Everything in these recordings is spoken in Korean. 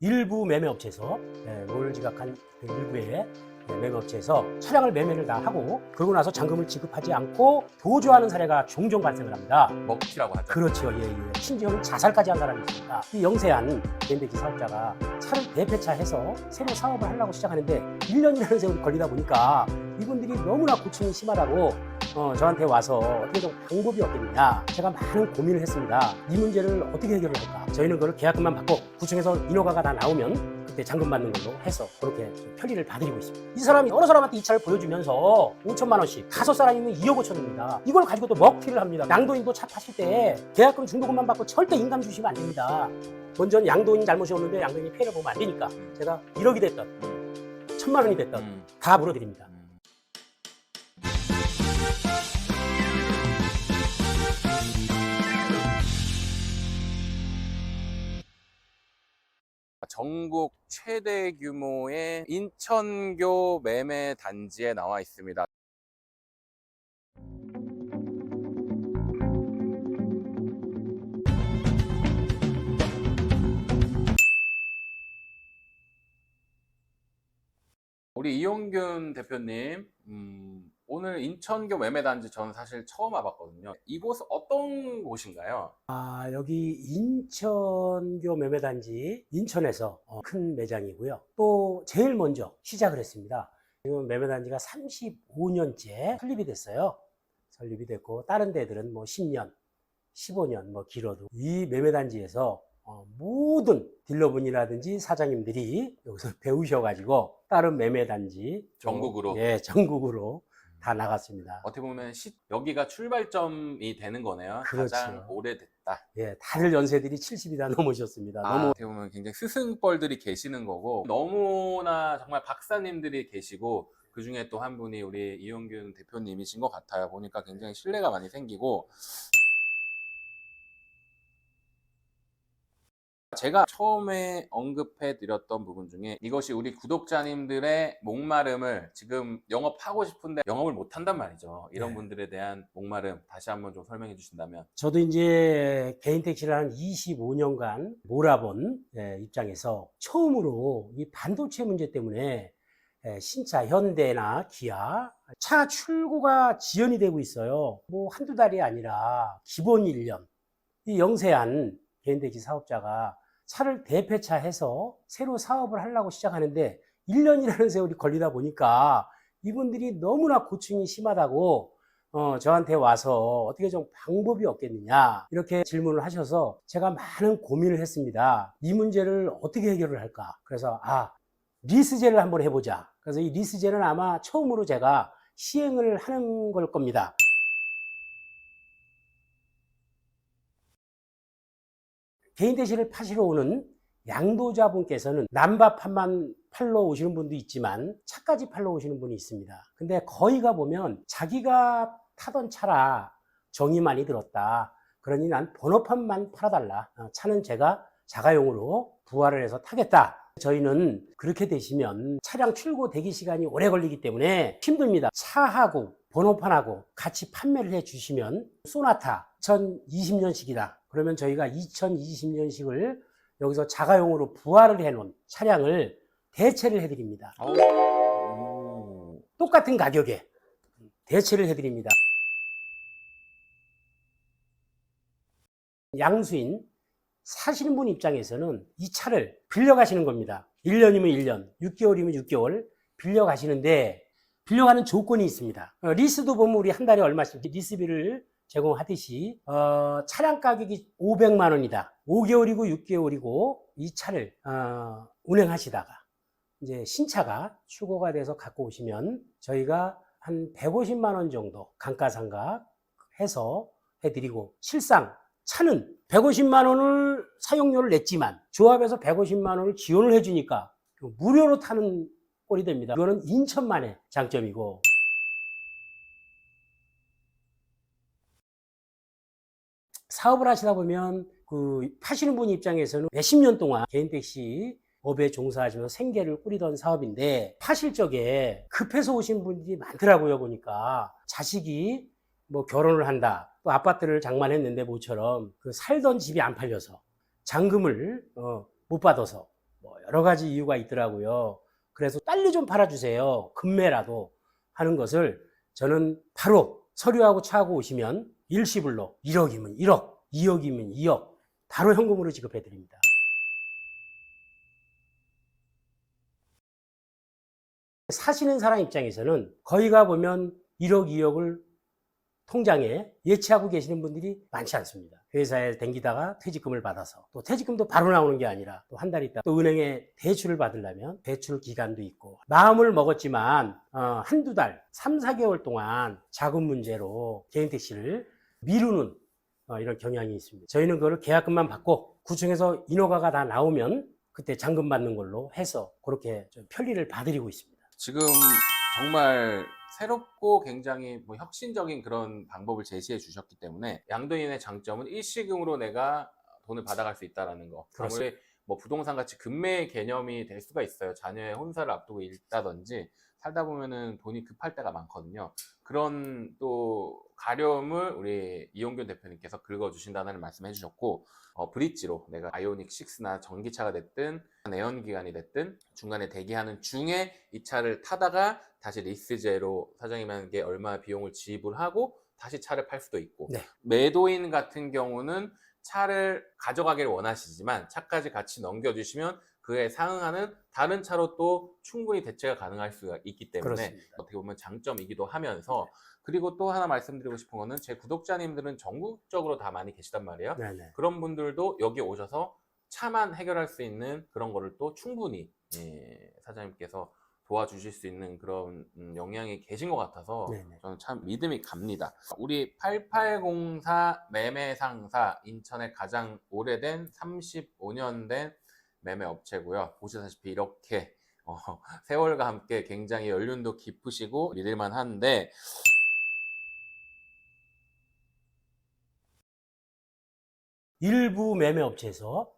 일부 매매업체에서 롤 지각한 그 일부의 매매업체에서 차량을 매매를 다 하고 그러고 나서 잔금을 지급하지 않고 도주하는 사례가 종종 발생을 합니다. 먹튀라고 하죠. 그렇죠. 예. 심지어는 자살까지 한 사람이 있습니다. 이 영세한 개인택시 사업자가 차를 대폐차해서 새로 사업을 하려고 시작하는데 1년이라는 세월이 걸리다 보니까 이분들이 너무나 고충이 심하다고 저한테 와서 어떻게 좀 방법이 없겠느냐. 제가 많은 고민을 했습니다. 이 문제를 어떻게 해결을 할까. 저희는 그걸 계약금만 받고 구청에서 인허가가 다 나오면 그때 잔금 받는 걸로 해서 그렇게 편리를 봐드리고 있습니다. 이 사람이 여러 사람한테 이 차를 보여주면서 5천만 원씩 5사람이면 2억 5천입니다. 이걸 가지고 또 먹튀를 합니다. 양도인도 차 타실 때 계약금 중도금만 받고 절대 인감 주시면 안 됩니다. 먼저 양도인 잘못이 없는데 양도인이 피해를 보면 안 되니까 제가 1억이 됐던 1,000만 원이 됐던 다 물어드립니다. 전국 최대 규모의 인천교 매매 단지에 나와 있습니다. 우리 이용균 대표님, 오늘 인천교 매매단지 저는 사실 처음 와봤거든요. 이곳은 어떤 곳인가요? 여기 인천교 매매단지 인천에서 큰 매장이고요. 또 제일 먼저 시작을 했습니다. 지금 매매단지가 35년째 설립이 됐어요. 설립이 됐고 다른 데들은 뭐 10년, 15년 뭐 길어도 이 매매단지에서 모든 딜러분이라든지 사장님들이 여기서 배우셔가지고 다른 매매단지 전국으로? 전국으로 다 나갔습니다. 어떻게 보면 여기가 출발점이 되는 거네요. 그렇죠. 가장 오래됐다. 예, 다들 연세들이 70이 다 넘으셨습니다. 너무 어떻게 보면 굉장히 스승뻘들이 계시는 거고 너무나 정말 박사님들이 계시고 그 중에 또 한 분이 우리 이용균 대표님이신 것 같아요. 보니까 굉장히 신뢰가 많이 생기고 제가 처음에 언급해 드렸던 부분 중에 이것이 우리 구독자님들의 목마름을 지금 영업하고 싶은데 영업을 못 한단 말이죠. 이런 분들에 대한 목마름 다시 한번 좀 설명해 주신다면. 저도 이제 개인 택시를 한 25년간 몰아본 입장에서 처음으로 이 반도체 문제 때문에 신차 현대나 기아 차 출고가 지연이 되고 있어요. 뭐 한두 달이 아니라 기본 1년. 이 영세한 개인 택시 사업자가 차를 대폐차해서 새로 사업을 하려고 시작하는데 1년이라는 세월이 걸리다 보니까 이분들이 너무나 고충이 심하다고 저한테 와서 어떻게 좀 방법이 없겠느냐 이렇게 질문을 하셔서 제가 많은 고민을 했습니다. 이 문제를 어떻게 해결을 할까. 그래서 리스제를 한번 해보자. 그래서 이 리스제는 아마 처음으로 제가 시행을 하는 걸 겁니다. 개인 택시를 파시러 오는 양도자분께서는 남바판만 팔러 오시는 분도 있지만 차까지 팔러 오시는 분이 있습니다. 근데 거의 가보면 자기가 타던 차라 정이 많이 들었다. 그러니 난 번호판만 팔아달라. 차는 제가 자가용으로 부활을 해서 타겠다. 저희는 그렇게 되시면 차량 출고 대기 시간이 오래 걸리기 때문에 힘듭니다. 차하고 번호판하고 같이 판매를 해 주시면 소나타 2020년식이다. 그러면 저희가 2020년식을 여기서 자가용으로 부활을 해놓은 차량을 대체를 해드립니다. 똑같은 가격에 대체를 해드립니다. 양수인 사시는 분 입장에서는 이 차를 빌려가시는 겁니다. 1년이면 1년, 6개월이면 6개월 빌려가시는데 빌려가는 조건이 있습니다. 리스도 보면 우리 한 달에 얼마씩 리스비를 제공하듯이 차량 가격이 500만 원이다. 5개월이고 6개월이고 이 차를 운행하시다가 이제 신차가 출고가 돼서 갖고 오시면 저희가 한 150만 원 정도 감가상각 해서 해드리고 실상 차는 150만 원을 사용료를 냈지만 조합에서 150만 원을 지원을 해주니까 무료로 타는 꼴이 됩니다. 이거는 인천만의 장점이고 사업을 하시다 보면 파시는 분 입장에서는 몇십 년 동안 개인 택시 업에 종사하시면서 생계를 꾸리던 사업인데 파실 적에 급해서 오신 분들이 많더라고요. 보니까 자식이 뭐 결혼을 한다, 또 아파트를 장만했는데 모처럼 살던 집이 안 팔려서 잔금을 못 받아서 뭐 여러 가지 이유가 있더라고요. 그래서 빨리 좀 팔아주세요. 금매라도 하는 것을 저는 바로 서류하고 차하고 오시면 일시불로 1억이면 1억, 2억이면 2억 바로 현금으로 지급해 드립니다. 사시는 사람 입장에서는 거기가 보면 1억, 2억을 통장에 예치하고 계시는 분들이 많지 않습니다. 회사에 댕기다가 퇴직금을 받아서 또 퇴직금도 바로 나오는 게 아니라 또 한 달 있다 또 은행에 대출을 받으려면 대출 기간도 있고 마음을 먹었지만 한두 달, 3, 4개월 동안 자금 문제로 개인택시를 미루는 이런 경향이 있습니다. 저희는 그걸 계약금만 받고 구청에서 인허가가 다 나오면 그때 잔금 받는 걸로 해서 그렇게 좀 편리를 봐드리고 있습니다. 지금 정말 새롭고 굉장히 뭐 혁신적인 그런 방법을 제시해 주셨기 때문에 양도인의 장점은 일시금으로 내가 돈을 받아갈 수 있다는 거. 아무리 뭐 부동산 같이 금매의 개념이 될 수가 있어요. 자녀의 혼사를 앞두고 있다든지 살다 보면은 돈이 급할 때가 많거든요. 그런 또 가려움을 우리 이용균 대표님께서 긁어주신다는 말씀해 주셨고, 브릿지로 내가 아이오닉 6나 전기차가 됐든 내연기관이 됐든 중간에 대기하는 중에 이 차를 타다가 다시 리스제로 사장님에게 얼마 비용을 지불하고 다시 차를 팔 수도 있고, 네. 매도인 같은 경우는 차를 가져가기를 원하시지만 차까지 같이 넘겨주시면 그에 상응하는 다른 차로 또 충분히 대체가 가능할 수가 있기 때문에 그렇습니다. 어떻게 보면 장점이기도 하면서, 그리고 또 하나 말씀드리고 싶은 거는 제 구독자님들은 전국적으로 다 많이 계시단 말이에요. 네네. 그런 분들도 여기 오셔서 차만 해결할 수 있는 그런 거를 또 충분히 사장님께서 도와주실 수 있는 그런 역량이 계신 것 같아서 네네. 저는 참 믿음이 갑니다. 우리 8804 매매상사, 인천의 가장 오래된 35년 된 매매 업체고요. 보시다시피 이렇게 세월과 함께 굉장히 연륜도 깊으시고 믿을만 한데, 일부 매매업체에서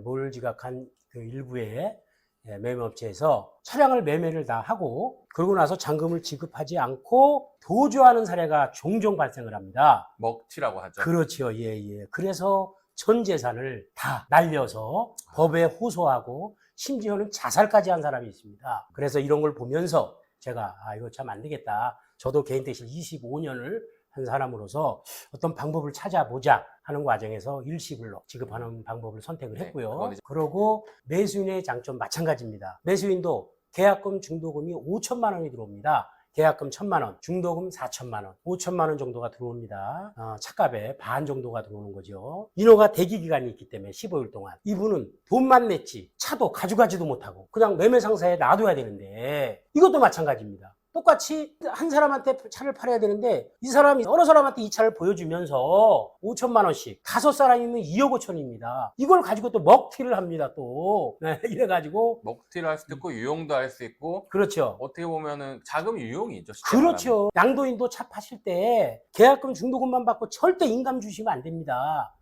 몰 지각한 그 일부의 매매업체에서 차량을 매매를 다 하고 그러고 나서 잔금을 지급하지 않고 도주하는 사례가 종종 발생을 합니다. 먹튀라고 하죠. 그렇죠. 예, 예. 그래서 전 재산을 다 날려서 법에 호소하고 심지어는 자살까지 한 사람이 있습니다. 그래서 이런 걸 보면서 제가 이거 참 안 되겠다. 저도 개인택시 25년을 한 사람으로서 어떤 방법을 찾아보자 하는 과정에서 일시불로 지급하는 방법을 선택을 네, 했고요. 그건 이제- 그러고 매수인의 장점 마찬가지입니다. 매수인도 계약금 중도금이 5천만 원이 들어옵니다. 계약금 1,000만 원, 중도금 4천만 원, 5천만 원 정도가 들어옵니다. 차값의 반 정도가 들어오는 거죠. 인허가 대기 기간이 있기 때문에 15일 동안 이분은 돈만 냈지 차도 가져가지도 못하고 그냥 매매 상사에 놔둬야 되는데 이것도 마찬가지입니다. 똑같이 한 사람한테 차를 팔아야 되는데 이 사람이 여러 사람한테 이 차를 보여주면서 5천만 원씩 5사람이면 2억 5천입니다. 이걸 가지고 또 먹튀를 합니다. 또 네, 이래가지고 먹튀를 할 수도 있고 유용도 할 수 있고, 그렇죠. 어떻게 보면은 자금 유용이죠. 쉽게 말하면. 그렇죠. 양도인도 차 파실 때 계약금 중도금만 받고 절대 인감 주시면 안 됩니다.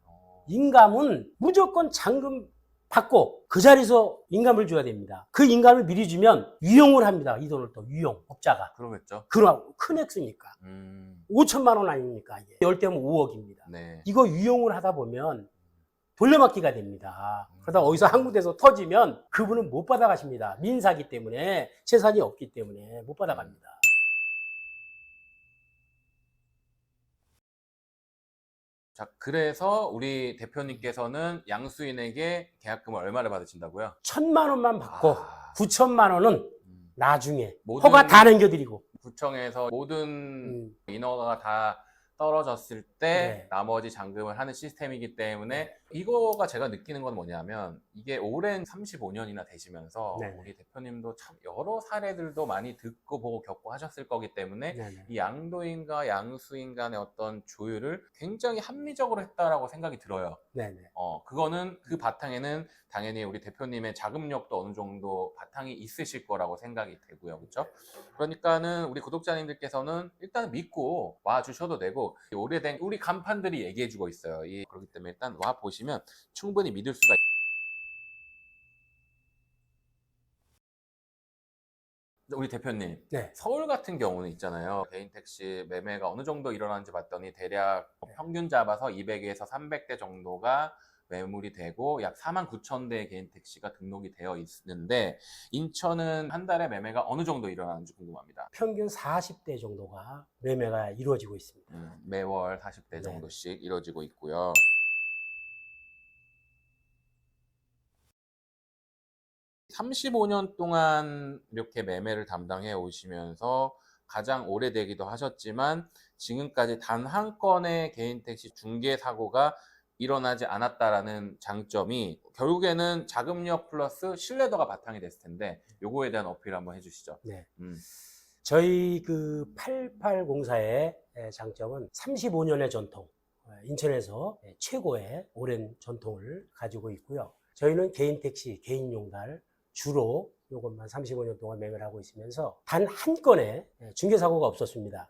인감은 무조건 잔금 받고 그 자리에서 인감을 줘야 됩니다. 그 인감을 미리 주면 유용을 합니다. 이 돈을 또 유용, 업자가. 그러겠죠. 그럼 큰 액수니까. 음, 5천만 원 아닙니까? 이게. 10대면 5억입니다. 네. 이거 유용을 하다 보면 돌려막기가 됩니다. 그러다 어디서 한 군데서 터지면 그분은 못 받아가십니다. 민사기 때문에 재산이 없기 때문에 못 받아갑니다. 자, 그래서 우리 대표님께서는 양수인에게 계약금을 얼마를 받으신다고요? 1,000만 원만 받고 아. 9천만 원은 음, 나중에 모든- 허가 다 남겨드리고 구청에서 모든 음. 인허가가 다 떨어졌을 때 네. 나머지 잔금을 하는 시스템이기 때문에, 네. 이거가 제가 느끼는 건 뭐냐면, 이게 오랜 35년이나 되시면서 네. 우리 대표님도 참 여러 사례들도 많이 듣고 보고 겪고 하셨을 거기 때문에 네네. 이 양도인과 양수인 간의 어떤 조율을 굉장히 합리적으로 했다라고 생각이 들어요. 네네. 그거는 그 바탕에는 당연히 우리 대표님의 자금력도 어느 정도 바탕이 있으실 거라고 생각이 되고요. 그렇죠? 그러니까는 우리 구독자님들께서는 일단 믿고 와 주셔도 되고, 오래된 우리 간판들이 얘기해 주고 있어요. 그렇기 때문에 일단 와 보시면 충분히 믿을 수가 있어요. 우리 대표님, 네. 서울 같은 경우는 있잖아요. 개인 택시 매매가 어느 정도 일어나는지 봤더니 대략 평균 잡아서 200에서 300대 정도가 매물이 되고 약 49,000대의 개인 택시가 등록이 되어 있는데 인천은 한 달에 매매가 어느 정도 일어나는지 궁금합니다. 평균 40대 정도가 매매가 이루어지고 있습니다. 매월 40대 네. 정도씩 이루어지고 있고요. (35년) 동안 이렇게 매매를 담당해 오시면서 가장 오래되기도 하셨지만 지금까지 단 한 건의 개인 택시 중개 사고가 일어나지 않았다라는 장점이 결국에는 자금력 플러스 신뢰도가 바탕이 됐을 텐데 요거에 대한 어필 한번 해주시죠. 네. 음. 저희 그 8804의 장점은 35년의 전통, 인천에서 최고의 오랜 전통을 가지고 있고요. 저희는 개인 택시, 개인 용달 주로 이것만 35년 동안 매매를 하고 있으면서 단 한 건의 중개사고가 없었습니다.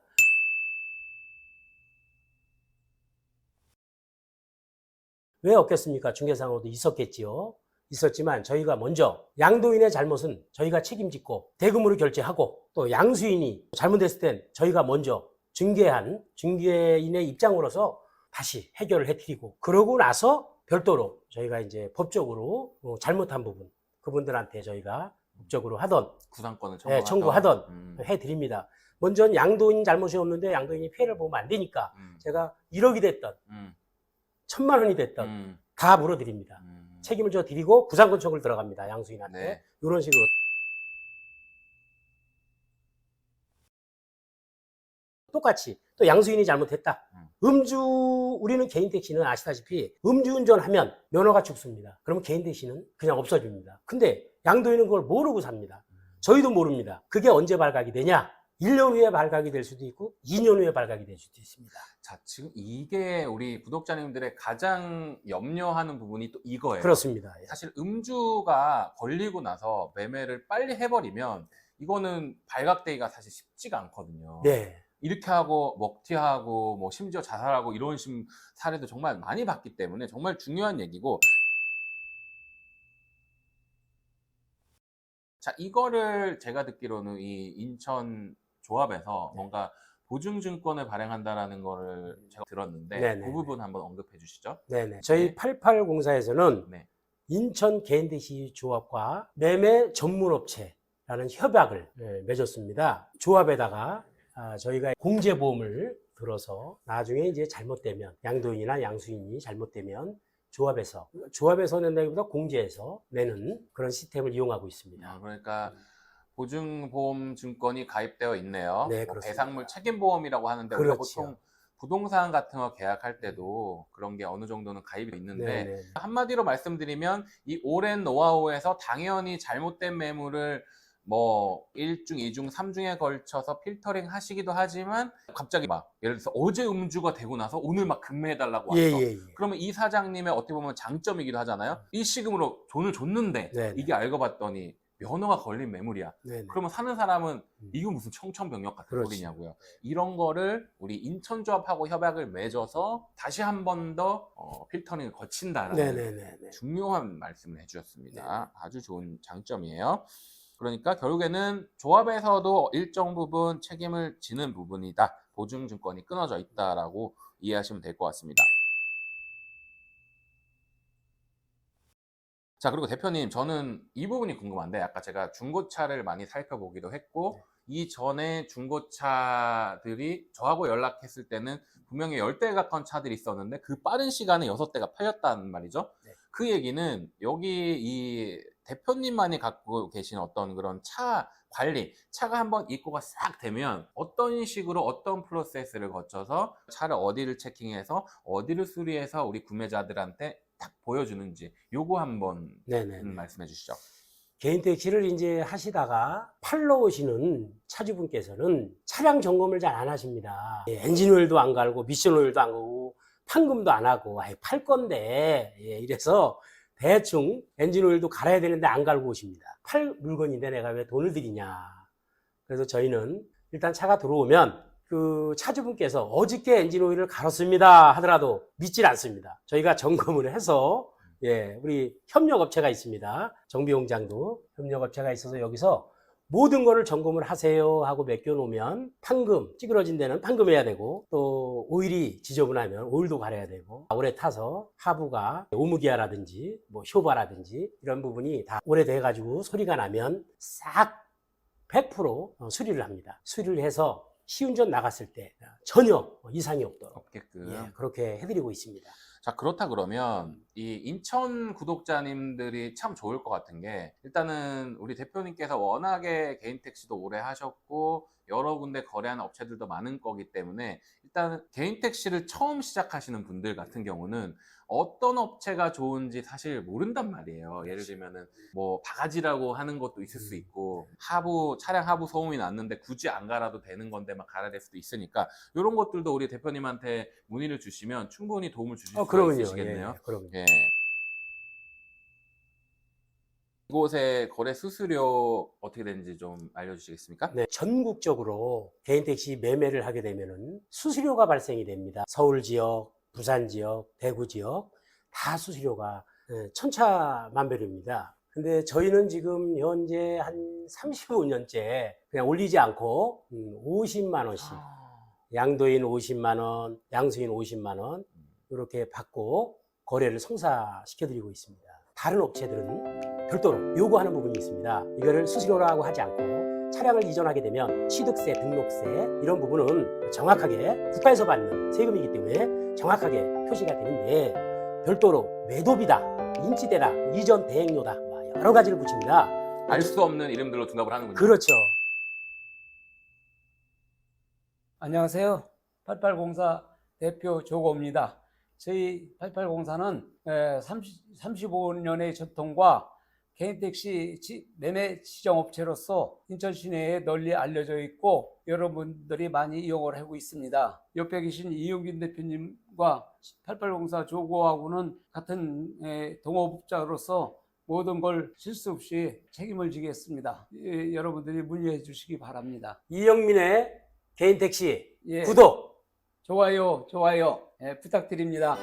왜 없겠습니까? 중개사고도 있었겠지요. 있었지만 저희가 먼저 양도인의 잘못은 저희가 책임짓고 대금으로 결제하고 또 양수인이 잘못했을 땐 저희가 먼저 중개인의 입장으로서 다시 해결을 해드리고 그러고 나서 별도로 저희가 이제 법적으로 잘못한 부분 그분들한테 저희가 법적으로 하던 구상권을 청구하던 해드립니다. 먼저 양도인 잘못이 없는데 양도인이 피해를 보면 안 되니까 제가 1억이 됐던 1,000만 원이 됐던 다 물어드립니다. 책임을 져 드리고 구상권 청구를 들어갑니다. 양수인한테. 네. 이런 식으로. 똑같이 또 양수인이 잘못했다. 우리는 개인 택시는 아시다시피 음주운전하면 면허가 죽습니다. 그러면 개인 택시는 그냥 없어집니다. 근데 양도인은 그걸 모르고 삽니다. 저희도 모릅니다. 그게 언제 발각이 되냐? 1년 후에 발각이 될 수도 있고 2년 후에 발각이 될 수도 있습니다. 자, 지금 이게 우리 구독자님들의 가장 염려하는 부분이 또 이거예요. 그렇습니다. 사실 음주가 걸리고 나서 매매를 빨리 해버리면 이거는 발각되기가 사실 쉽지가 않거든요. 네. 이렇게 하고 먹튀하고 뭐 심지어 자살하고 이런 사례도 정말 많이 봤기 때문에 정말 중요한 얘기고, 자, 이거를 제가 듣기로는 이 인천 조합에서 뭔가 보증증권을 발행한다라는 거를 제가 들었는데 네네. 그 부분 한번 언급해 주시죠. 네네. 저희 8804에서는 네. 인천 개인택시 조합과 매매 전문업체라는 협약을 맺었습니다. 조합에다가 저희가 공제보험을 들어서 나중에 이제 잘못되면 양도인이나 양수인이 잘못되면 조합에서 낸다기보다 공제해서 내는 그런 시스템을 이용하고 있습니다. 그러니까 보증보험증권이 가입되어 있네요. 네, 뭐 그렇습니다. 배상물 책임보험이라고 하는데 우리가 그렇죠. 보통 부동산 같은 거 계약할 때도 그런 게 어느 정도는 가입이 있는데 네네. 한마디로 말씀드리면 이 오랜 노하우에서 당연히 잘못된 매물을 뭐 1중, 2중, 3중에 걸쳐서 필터링 하시기도 하지만 갑자기 막 예를 들어서 어제 음주가 되고 나서 오늘 막 금매해달라고 왔어. 예. 그러면 이 사장님의 어떻게 보면 장점이기도 하잖아요. 일시금으로 돈을 줬는데 네네. 이게 알고 봤더니 면허가 걸린 매물이야. 네네. 그러면 사는 사람은 이거 무슨 청천벽력 같은 그렇지. 소리냐고요. 이런 거를 우리 인천조합하고 협약을 맺어서 다시 한 번 더 필터링을 거친다라는 네네네. 중요한 말씀을 해주셨습니다. 네네. 아주 좋은 장점이에요. 그러니까 결국에는 조합에서도 일정 부분 책임을 지는 부분이다. 보증증권이 끊어져 있다라고 이해하시면 될 것 같습니다. 자, 그리고 대표님, 저는 이 부분이 궁금한데 아까 제가 중고차를 많이 살펴보기도 했고 이전에 중고차들이 저하고 연락했을 때는 분명히 10대에 가까운 차들이 있었는데 그 빠른 시간에 6대가 팔렸다는 말이죠. 네. 그 얘기는 여기 이 대표님만이 갖고 계신 어떤 그런 차 관리, 차가 한번 입고가 싹 되면 어떤 식으로 어떤 프로세스를 거쳐서 차를 어디를 체킹해서 어디를 수리해서 우리 구매자들한테 딱 보여주는지 요거 한번 네네. 말씀해 주시죠. 개인 택시를 이제 하시다가 팔러 오시는 차주분께서는 차량 점검을 잘 안 하십니다. 엔진 오일도 안 갈고 미션 오일도 안 가고 판금도 안 하고 팔 건데 이래서 대충 엔진 오일도 갈아야 되는데 안 갈고 오십니다. 팔 물건인데 내가 왜 돈을 들이냐. 그래서 저희는 일단 차가 들어오면 그 차주분께서 어저께 엔진 오일을 갈았습니다 하더라도 믿질 않습니다. 저희가 점검을 해서 우리 협력업체가 있습니다. 정비용장도 협력업체가 있어서 여기서 모든 거를 점검을 하세요 하고 맡겨놓으면 판금, 찌그러진 데는 판금해야 되고 또 오일이 지저분하면 오일도 갈아야 되고 오래 타서 하부가 오무기아라든지 뭐 효바라든지 이런 부분이 다 오래돼가지고 소리가 나면 싹 100% 수리를 합니다. 수리를 해서 시운전 나갔을 때 전혀 이상이 없도록 없게끔. 예, 그렇게 해드리고 있습니다. 자, 그렇다 그러면 이 인천 구독자님들이 참 좋을 것 같은 게 일단은 우리 대표님께서 워낙에 개인 택시도 오래 하셨고 여러 군데 거래하는 업체들도 많은 거기 때문에 일단 개인 택시를 처음 시작하시는 분들 같은 경우는 어떤 업체가 좋은지 사실 모른단 말이에요. 예를 들면은 뭐 바가지라고 하는 것도 있을 수 있고 차량 하부 소음이 났는데 굳이 안 갈아도 되는 건데 막 갈아야 될 수도 있으니까 이런 것들도 우리 대표님한테 문의를 주시면 충분히 도움을 주실 수가 그러면요. 있으시겠네요. 예, 그럼요. 예. 이곳의 거래 수수료 어떻게 되는지 좀 알려주시겠습니까? 네, 전국적으로 개인 택시 매매를 하게 되면은 수수료가 발생이 됩니다. 서울 지역, 부산 지역, 대구 지역 다 수수료가 천차만별입니다. 근데 저희는 지금 현재 한 35년째 그냥 올리지 않고 50만 원씩 양도인 50만 원, 양수인 50만 원 이렇게 받고 거래를 성사시켜드리고 있습니다. 다른 업체들은 별도로 요구하는 부분이 있습니다. 이거를 수수료라고 하지 않고 차량을 이전하게 되면 취득세, 등록세 이런 부분은 정확하게 국가에서 받는 세금이기 때문에 정확하게 표시가 되는데 별도로 매도비다, 인지대다, 이전 대행료다 여러 가지를 붙입니다. 알 수 없는 이름들로 등급을 하는군요. 그렇죠. 안녕하세요. 8804 대표 조고입니다. 저희 8804는 35년의 전통과 개인택시 매매 지정업체로서 인천 시내에 널리 알려져 있고 여러분들이 많이 이용을 하고 있습니다. 옆에 계신 이용균 대표님과 8804 조고하고는 같은 동업자로서 모든 걸 실수 없이 책임을 지겠습니다. 여러분들이 문의해 주시기 바랍니다. 이영민의 개인 택시 예. 구독! 좋아요 부탁드립니다.